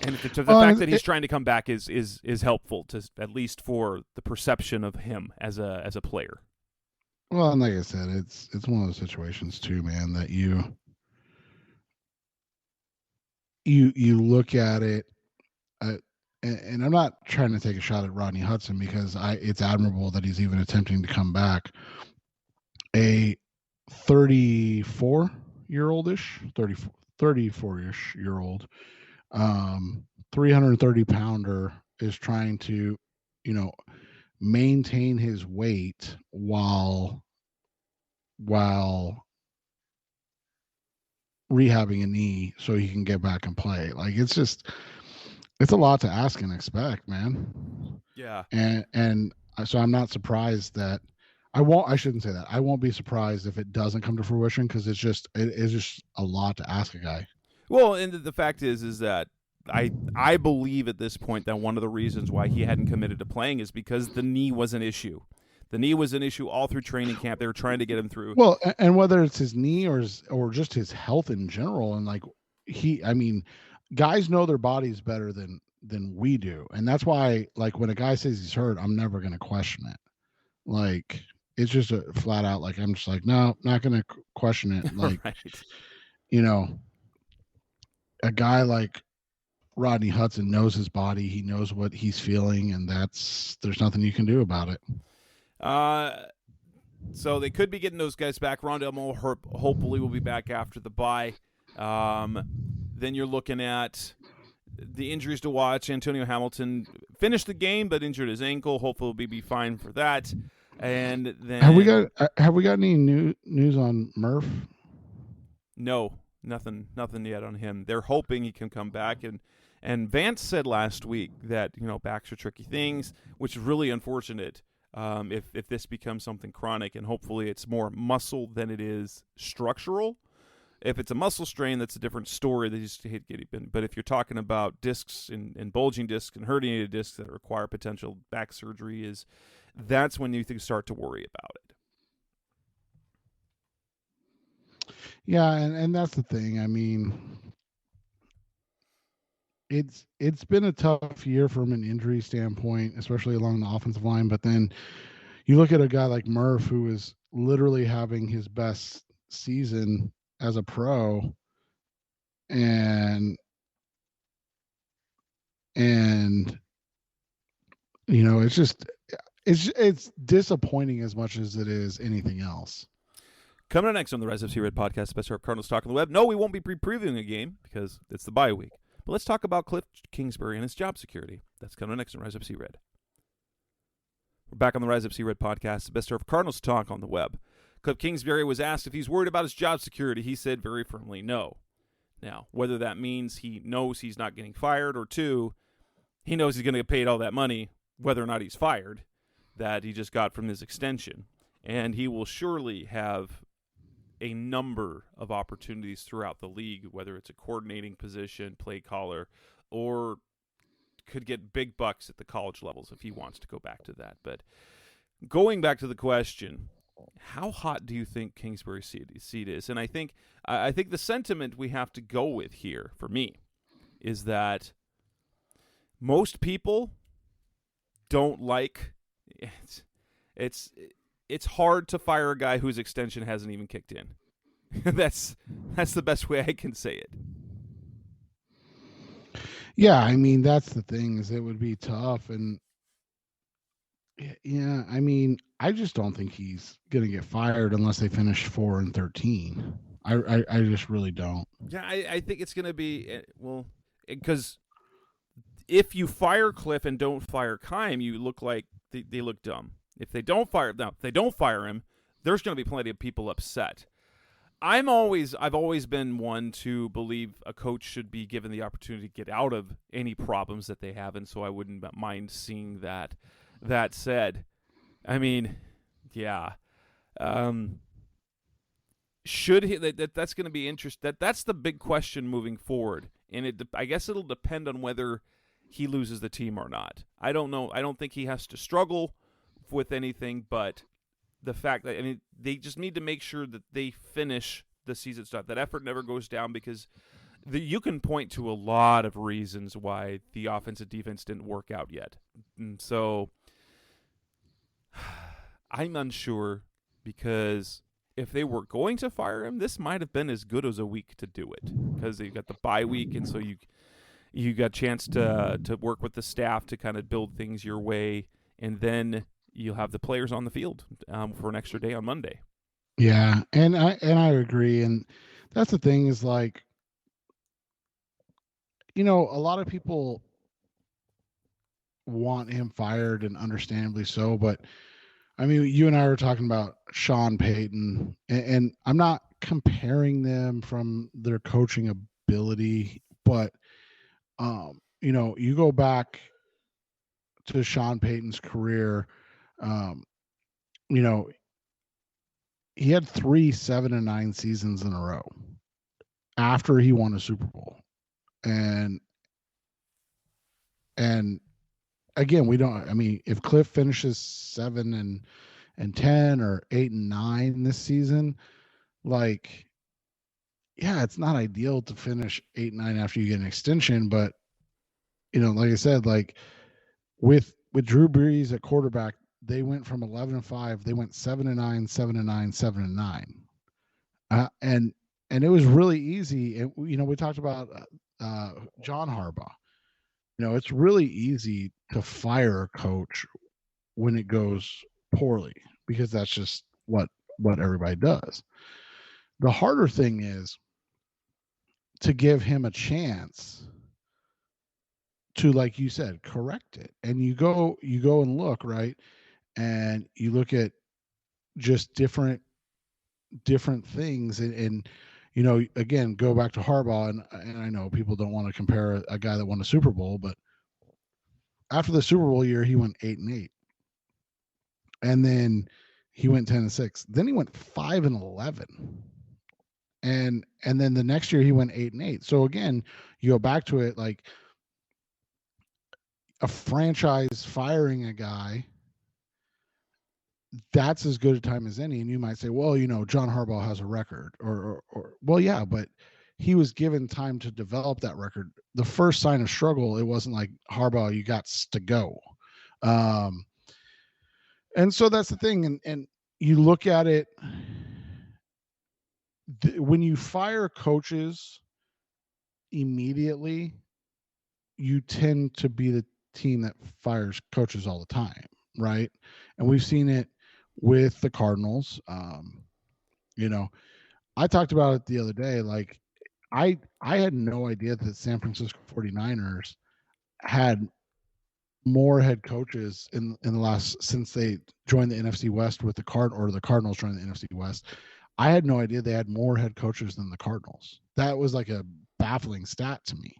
And the fact that he's trying to come back is helpful, to at least for the perception of him as a player. Well, and like I said, it's one of those situations too, man, that you look at it, and I'm not trying to take a shot at Rodney Hudson because it's admirable that he's even attempting to come back. A 34-year-oldish, 34-ish year old, 330 pounder is trying to, maintain his weight while rehabbing a knee so he can get back and play. Like it's a lot to ask and expect, man. Yeah. And so I'm not surprised that I shouldn't say that. I won't be surprised if it doesn't come to fruition because it's just a lot to ask a guy. Well, and the fact is that I believe at this point that one of the reasons why he hadn't committed to playing is because the knee was an issue. The knee was an issue all through training camp. They were trying to get him through. Well, and whether it's his knee or just his health in general, and like guys know their bodies better than we do, and that's why like when a guy says he's hurt, I'm never going to question it. Like it's just a flat out like I'm just like no, not going to question it. Like right. A guy like Rodney Hudson knows his body. He knows what he's feeling, and there's nothing you can do about it. So they could be getting those guys back. Rondell Moore hopefully will be back after the bye. Then you're looking at the injuries to watch. Antonio Hamilton finished the game, but injured his ankle. Hopefully he'll be fine for that. And then have we got any news on Murph? No, nothing yet on him. They're hoping he can come back, and Vance said last week that backs are tricky things, which is really unfortunate. If this becomes something chronic, and hopefully it's more muscle than it is structural. If it's a muscle strain, that's a different story. They just hate getting in. But if you're talking about discs and bulging discs and herniated discs that require potential back surgery, that's when you start to worry about it. Yeah, and that's the thing. I mean, it's been a tough year from an injury standpoint, especially along the offensive line. But then you look at a guy like Murph, who is literally having his best season as a pro, and it's disappointing as much as it is anything else. Coming up next on the Rise FC Red podcast, the best of Cardinals talk on the web. No, we won't be previewing a game because it's the bye week. But let's talk about Kliff Kingsbury and his job security. That's coming up next on Rise FC Red. We're back on the Rise FC Red podcast, the best of Cardinals talk on the web. Kliff Kingsbury was asked if he's worried about his job security. He said very firmly no. Now, whether that means he knows he's not getting fired or two, he knows he's going to get paid all that money, whether or not he's fired, that he just got from his extension. And he will surely have a number of opportunities throughout the league, whether it's a coordinating position, play caller, or could get big bucks at the college levels if he wants to go back to that. But going back to the question, how hot do you think Kingsbury's seat is? And I think the sentiment we have to go with here, for me, is that most people don't like it's hard to fire a guy whose extension hasn't even kicked in. That's the best way I can say it. Yeah, I mean that's the thing, is it would be tough, and yeah, I mean I just don't think he's gonna get fired unless they finish 4-13. I just really don't. Yeah, I think it's gonna be because if you fire Kliff and don't fire Keim, you look like they look dumb. If they don't fire him, there's going to be plenty of people upset. I've always been one to believe a coach should be given the opportunity to get out of any problems that they have, and so I wouldn't mind seeing that. That said, I mean, yeah, should he? That's going to be interesting. That's the big question moving forward, and I guess it'll depend on whether he loses the team or not. I don't know. I don't think he has to struggle with anything, but the fact that they just need to make sure that they finish the season stuff. That effort never goes down, because you can point to a lot of reasons why the offense and defense didn't work out yet. And so I'm unsure, because if they were going to fire him, this might have been as good as a week to do it, because you got the bye week, and so you got a chance to work with the staff to kind of build things your way, and then you'll have the players on the field for an extra day on Monday. Yeah, and I agree, and that's the thing is, like, a lot of people want him fired, and understandably so, but I mean, you and I were talking about Sean Payton, and I'm not comparing them from their coaching ability, but you go back to Sean Payton's career, he had 3 7-9 seasons in a row after he won a Super Bowl, and again, we don't. I mean, if Kliff finishes 7-10 or 8-9 this season, like, yeah, it's not ideal to finish 8-9 after you get an extension, but like I said, like with Drew Brees at quarterback, they went from 11-5, they went 7-9, 7-9, 7-9, and it was really easy. And we talked about John Harbaugh. It's really easy to fire a coach when it goes poorly, because that's just what everybody does. The harder thing is to give him a chance to, like you said, correct it. And you go and look, right, and you look at just different things, and again, go back to Harbaugh, and I know people don't want to compare a guy that won a Super Bowl, but after the Super Bowl year, he went 8-8, and then he went 10-6. Then he went 5-11, and then the next year he went 8-8. So again, you go back to it, like a franchise firing a guy, that's as good a time as any. And you might say, well, John Harbaugh has a record, or well, yeah, but he was given time to develop that record. The first sign of struggle, it wasn't like, Harbaugh, you got to go. And so that's the thing. And you look at it, when you fire coaches immediately, you tend to be the team that fires coaches all the time, right? And we've seen it with the Cardinals. I talked about it the other day. Like, I had no idea that San Francisco 49ers had more head coaches in the last, since they joined the NFC West with the Cardinals joined the NFC West. I had no idea they had more head coaches than the Cardinals. That was like a baffling stat to me.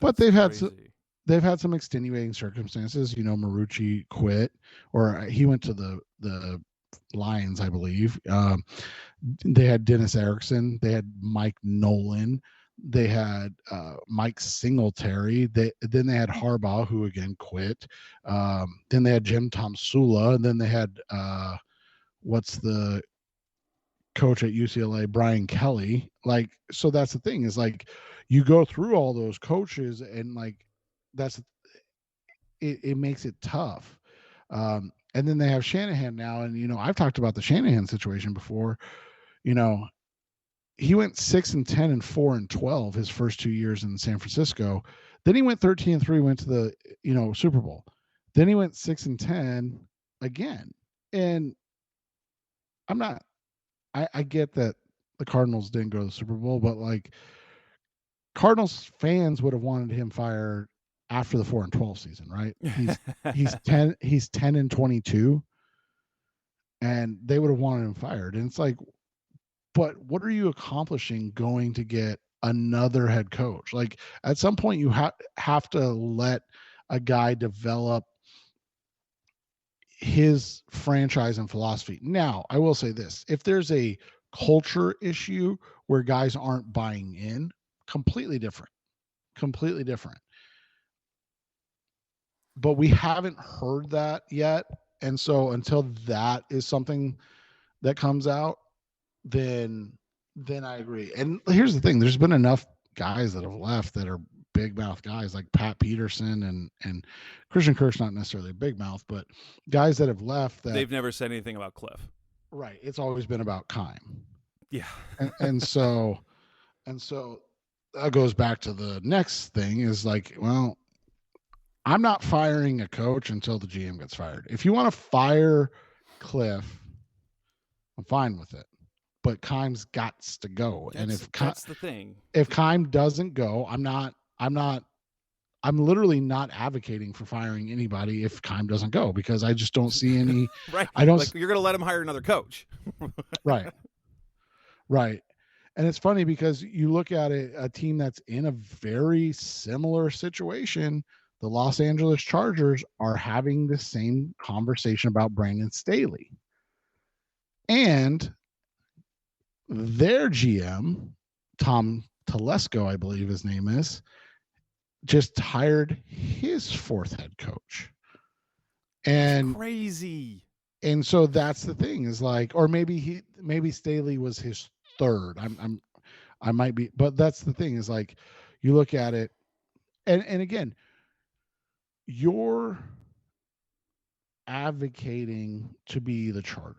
But they've had some extenuating circumstances. Marucci quit, or he went to the Lions, I believe. They had Dennis Erickson. They had Mike Nolan. They had Mike Singletary. Then they had Harbaugh, who again quit. Then they had Jim Tomsula. And then they had what's the coach at UCLA, Brian Kelly. Like, so that's the thing, is like, you go through all those coaches, and like, that's it makes it tough. And then they have Shanahan now, and I've talked about the Shanahan situation before. He went 6-10 and 4-12 his first 2 years in San Francisco. Then he went 13-3, went to the Super Bowl. Then he went 6-10 again. And I get that the Cardinals didn't go to the Super Bowl, but like, Cardinals fans would have wanted him fired after the 4-12 season, right? He's 10-22, and they would have wanted him fired. And it's like, but what are you accomplishing going to get another head coach? Like, at some point, you have to let a guy develop his franchise and philosophy. Now, I will say this: if there's a culture issue where guys aren't buying in, completely different. But we haven't heard that yet. And so until that is something that comes out, then I agree. And here's the thing: there's been enough guys that have left that are big mouth guys, like Pat Peterson and Christian Kirk's not necessarily a big mouth, but guys that have left that they've never said anything about Kliff. Right. It's always been about Keim. Yeah. And so that goes back to the next thing is like, well, I'm not firing a coach until the GM gets fired. If you want to fire Kliff, I'm fine with it. But Keim's got to go. And that's the thing. If Keim doesn't go, I'm literally not advocating for firing anybody if Keim doesn't go, because I just don't see any. Right. I don't. Like, you're going to let him hire another coach. Right. Right. And it's funny because you look at it, a team that's in a very similar situation, the Los Angeles Chargers are having the same conversation about Brandon Staley. And their GM, Tom Telesco, I believe his name is, just hired his fourth head coach. And that's crazy. And so that's the thing is like, or maybe Staley was his third. I might be, but that's the thing is like, you look at it, and again, you're advocating to be the Chargers,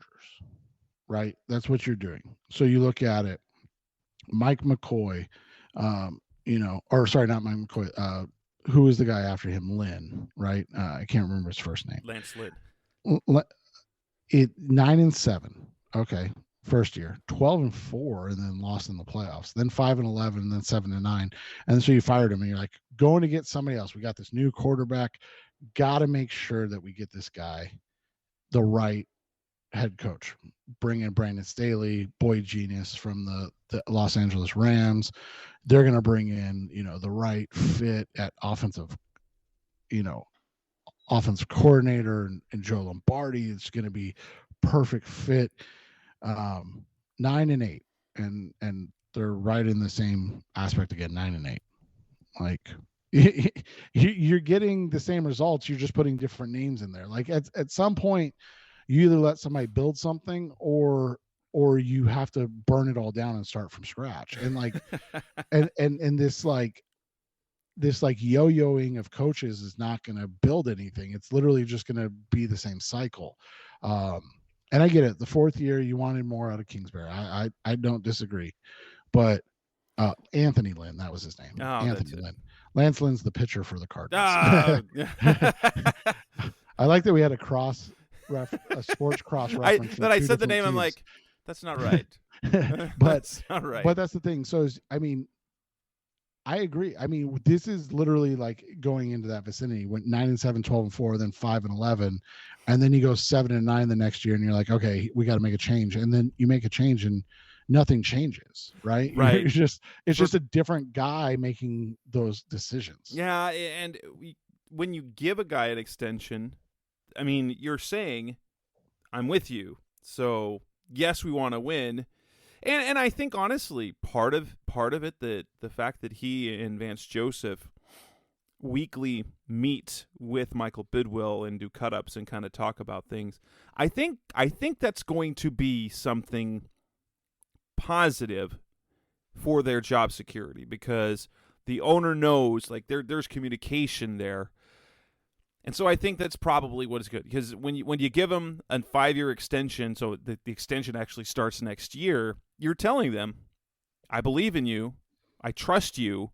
right? That's what you're doing. So you look at it, Mike McCoy, or sorry, not Mike McCoy. Who is the guy after him? Lynn, right? I can't remember his first name. Lance Lynn. 9-7. Okay. First year, 12-4, and then lost in the playoffs, then 5-11, and then 7-9. And so you fired him and you're like, going to get somebody else. We got this new quarterback. Got to make sure that we get this guy the right head coach. Bring in Brandon Staley, boy genius from the Los Angeles Rams. They're going to bring in, the right fit at offensive coordinator and Joe Lombardi. It's going to be perfect fit. 9-8, and they're right in the same aspect again. 9-8. Like you're getting the same results. You're just putting different names in there. Like at some point, you either let somebody build something or you have to burn it all down and start from scratch. And like, and this yo-yoing of coaches is not going to build anything. It's literally just going to be the same cycle. And I get it. The fourth year, you wanted more out of Kingsbury. I don't disagree. But Anthony Lynn, that was his name. Oh, Anthony Lynn. Lance Lynn's the pitcher for the Cardinals. I like that we had a sports cross reference. I said the name, teams. I'm like, that's not right. But that's not right. But that's the thing. So, I agree. This is literally like going into that vicinity. Went 9-7, 12-4, then 5-11, and then you go 7-9 the next year, and you're like, okay, we got to make a change. And then you make a change, and nothing changes, right? Right. It's just a different guy making those decisions. Yeah, and when you give a guy an extension, you're saying, I'm with you. So yes, we want to win. And I think honestly, part of it, the fact that he and Vance Joseph weekly meet with Michael Bidwill and do cut-ups and kind of talk about things, I think that's going to be something positive for their job security, because the owner knows like there's communication there. And so I think that's probably what is good, because when you give them a 5-year extension, so the extension actually starts next year, you're telling them, I believe in you, I trust you.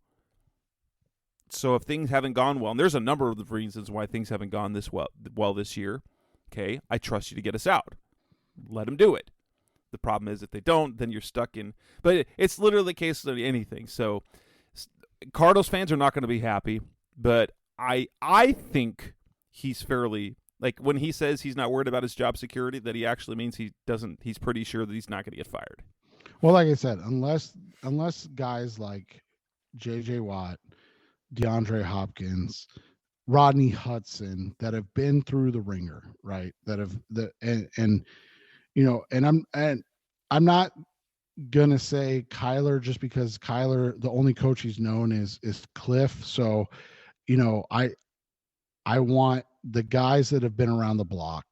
So if things haven't gone well, and there's a number of reasons why things haven't gone this well this year, okay, I trust you to get us out. Let them do it. The problem is if they don't, then you're stuck in. But it's literally the case of anything. So Cardinals fans are not going to be happy, but I think he's fairly, like, when he says he's not worried about his job security, that he actually means he's pretty sure that he's not going to get fired. Well, like I said, unless guys like J.J. Watt, DeAndre Hopkins, Rodney Hudson that have been through the ringer, right? I'm not gonna say Kyler just because Kyler, the only coach he's known is Kliff. So, I want the guys that have been around the block,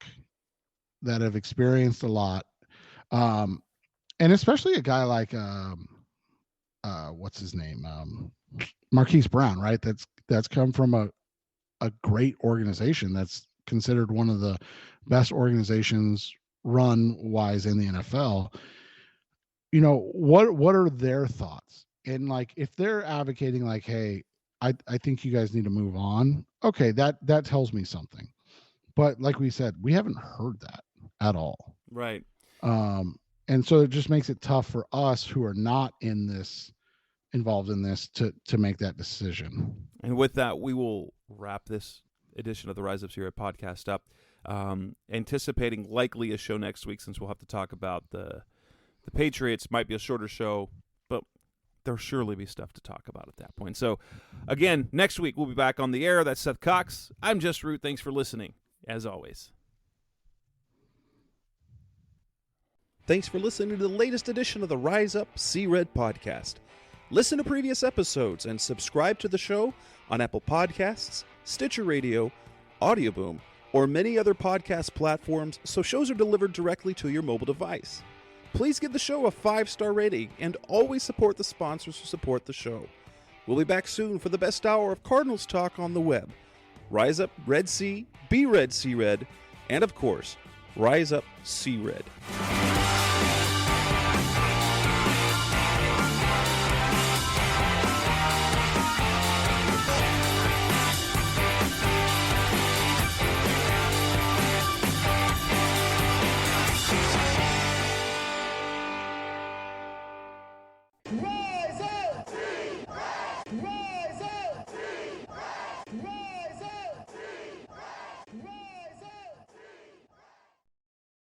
that have experienced a lot, and especially a guy like what's his name, Marquise Brown, right? That's come from a great organization that's considered one of the best organizations run wise in the NFL. You know, what are their thoughts? And like, if they're advocating like, hey, I think you guys need to move on. Okay, that tells me something. But like we said, we haven't heard that at all. Right. And so it just makes it tough for us who are not involved in this to make that decision. And with that, we will wrap this edition of the Rise Up Sierra podcast up. Anticipating likely a show next week, since we'll have to talk about the Patriots. Might be a shorter show, but there'll surely be stuff to talk about at that point. So, again, next week we'll be back on the air. That's Seth Cox. I'm Jess Root. Thanks for listening, as always. Thanks for listening to the latest edition of the Rise Up See Red podcast. Listen to previous episodes and subscribe to the show on Apple Podcasts, Stitcher Radio, Audioboom, or many other podcast platforms so shows are delivered directly to your mobile device. Please give the show a 5-star rating and always support the sponsors who support the show. We'll be back soon for the best hour of Cardinals talk on the web. Rise up, Red Sea, be Red, See Red, and of course, Rise Up, See Red.